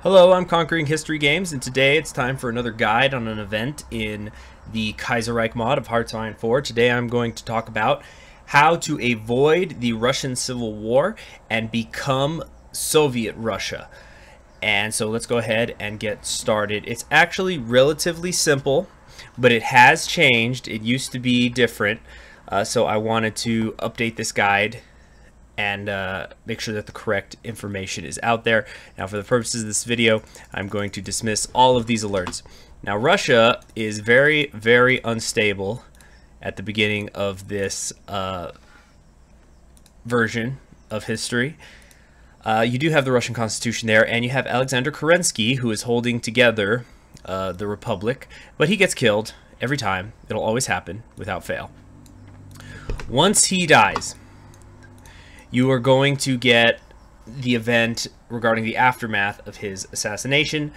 Hello, I'm Conquering History Games, and today it's time for another guide on an event in the Kaiserreich mod of Hearts of Iron 4. Today I'm going to talk about how to avoid the Russian Civil War and become Soviet Russia. And so let's go ahead and get started. It's actually relatively simple, but it has changed. It used to be different, so I wanted to update this guide and make sure that the correct information is out there. Now, for the purposes of this video, I'm going to dismiss all of these alerts. Now, Russia is very, very unstable at the beginning of this version of history. You do have the Russian Constitution there, and you have Alexander Kerensky, who is holding together the Republic, but he gets killed every time. It'll always happen without fail. Once he dies, you are going to get the event regarding the aftermath of his assassination.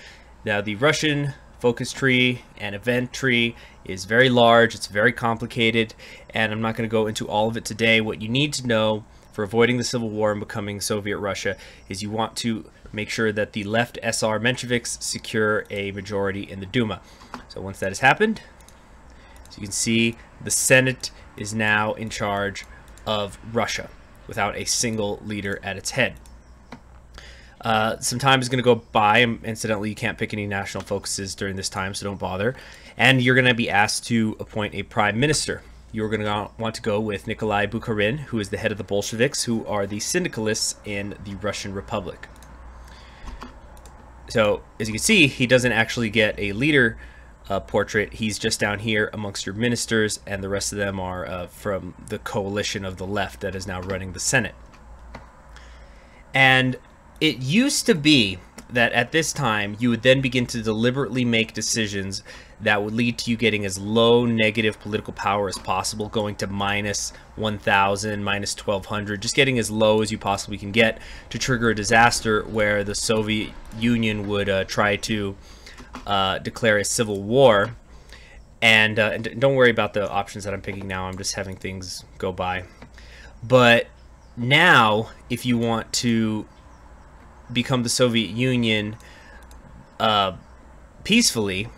Now, the Russian focus tree and event tree is very large, it's very complicated, and I'm not going to go into all of it today. What you need to know for avoiding the Civil War and becoming Soviet Russia is you want to make sure that the left SR Mensheviks secure a majority in the Duma. So once that has happened, as you can see, the Senate is now in charge of Russia, without a single leader at its head. Some time is going to go by, and incidentally, you can't pick any national focuses during this time, so don't bother. And you're going to be asked to appoint a prime minister. You're going to want to go with Nikolai Bukharin, who is the head of the Bolsheviks, who are the syndicalists in the Russian Republic. So, as you can see, he doesn't actually get a leader portrait. He's just down here amongst your ministers, and the rest of them are from the coalition of the left that is now running the Senate. And it used to be that at this time you would then begin to deliberately make decisions that would lead to you getting as low negative political power as possible, going to minus 1,000, minus 1,200, just getting as low as you possibly can get to trigger a disaster where the Soviet Union would try to declare a civil war. And don't worry about the options that I'm picking now. I'm just having things go by. But now, if you want to become the Soviet Union peacefully,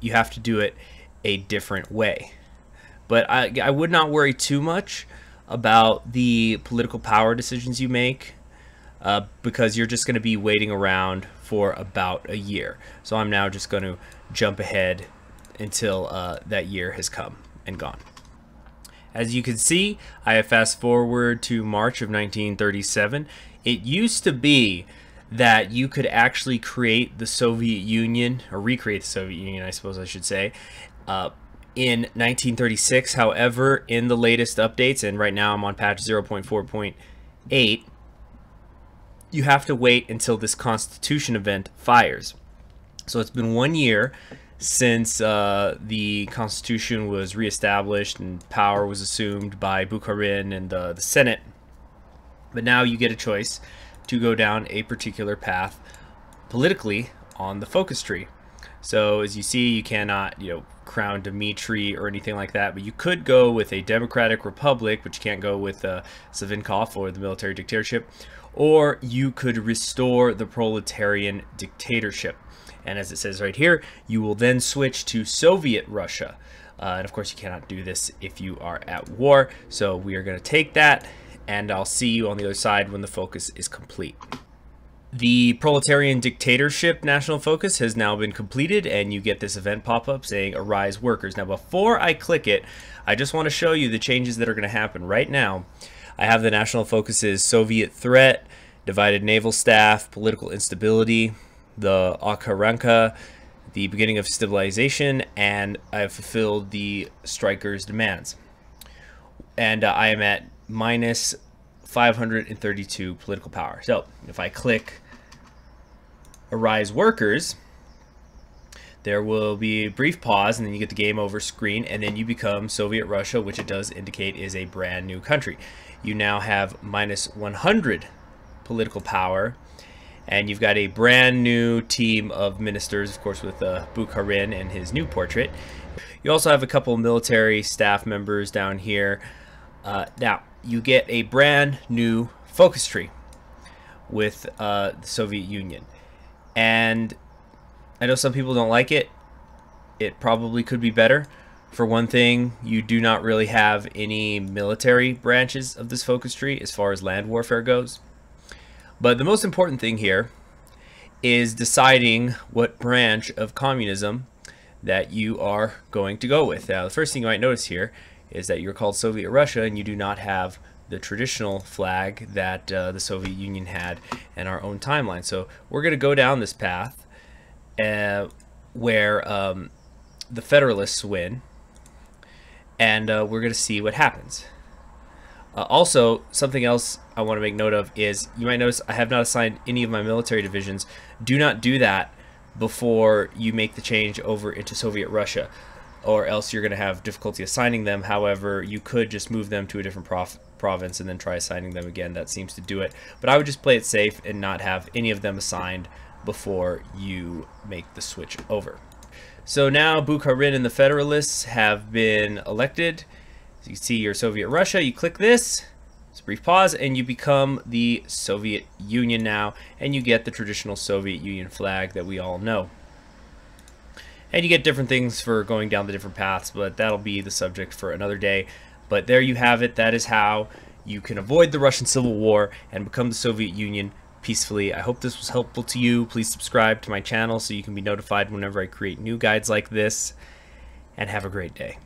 you have to do it a different way. But I would not worry too much about the political power decisions you make, because you're just going to be waiting around for about a year. So I'm now just going to jump ahead until that year has come and gone. As you can see, I have fast forward to March of 1937. It used to be that you could actually create the Soviet Union, or recreate the Soviet Union, I suppose I should say, in 1936. However, in the latest updates, and right now I'm on patch 0.4.8, you have to wait until this Constitution event fires. So it's been 1 year since the Constitution was reestablished and power was assumed by Bukharin and the Senate. But now you get a choice to go down a particular path politically on the focus tree. So as you see, you cannot, crown Dmitry or anything like that, but you could go with a democratic republic, but you can't go with Savinkov or the military dictatorship, or you could restore the proletarian dictatorship. And as it says right here, you will then switch to Soviet Russia. And of course, you cannot do this if you are at war. So we are going to take that, and I'll see you on the other side when the focus is complete. The proletarian dictatorship national focus has now been completed, and you get this event pop-up saying Arise Workers. Now, before I click it, I just want to show you the changes that are going to happen right now. I have the national focuses: Soviet threat, divided naval staff, political instability, the Okharanka, the beginning of civilization, and I have fulfilled the strikers' demands. And I am at minus 532 political power. So if I click Arise Workers, there will be a brief pause, and then you get the game over screen, and then you become Soviet Russia, which it does indicate is a brand new country. You now have minus 100 political power, and you've got a brand new team of ministers, of course, with Bukharin and his new portrait. You also have a couple military staff members down here. Now, you get a brand new focus tree with the Soviet Union. And I know some people don't like it. It probably could be better. For one thing, you do not really have any military branches of this focus tree as far as land warfare goes. But the most important thing here is deciding what branch of communism that you are going to go with. Now, the first thing you might notice here is that you're called Soviet Russia and you do not have the traditional flag that the Soviet Union had in our own timeline. So we're going to go down this path where the Federalists win, and we're going to see what happens. Also, something else I want to make note of is you might notice I have not assigned any of my military divisions. Do not do that before you make the change over into Soviet Russia, or else you're going to have difficulty assigning them. However, you could just move them to a different province and then try assigning them again. That seems to do it. But I would just play it safe and not have any of them assigned before you make the switch over. So now Bukharin and the Federalists have been elected. As you can see, your Soviet Russia, you click this, it's a brief pause, and you become the Soviet Union now, and you get the traditional Soviet Union flag that we all know. And you get different things for going down the different paths, but that'll be the subject for another day. But there you have it. That is how you can avoid the Russian Civil War and become the Soviet Union peacefully. I hope this was helpful to you. Please subscribe to my channel so you can be notified whenever I create new guides like this, and have a great day.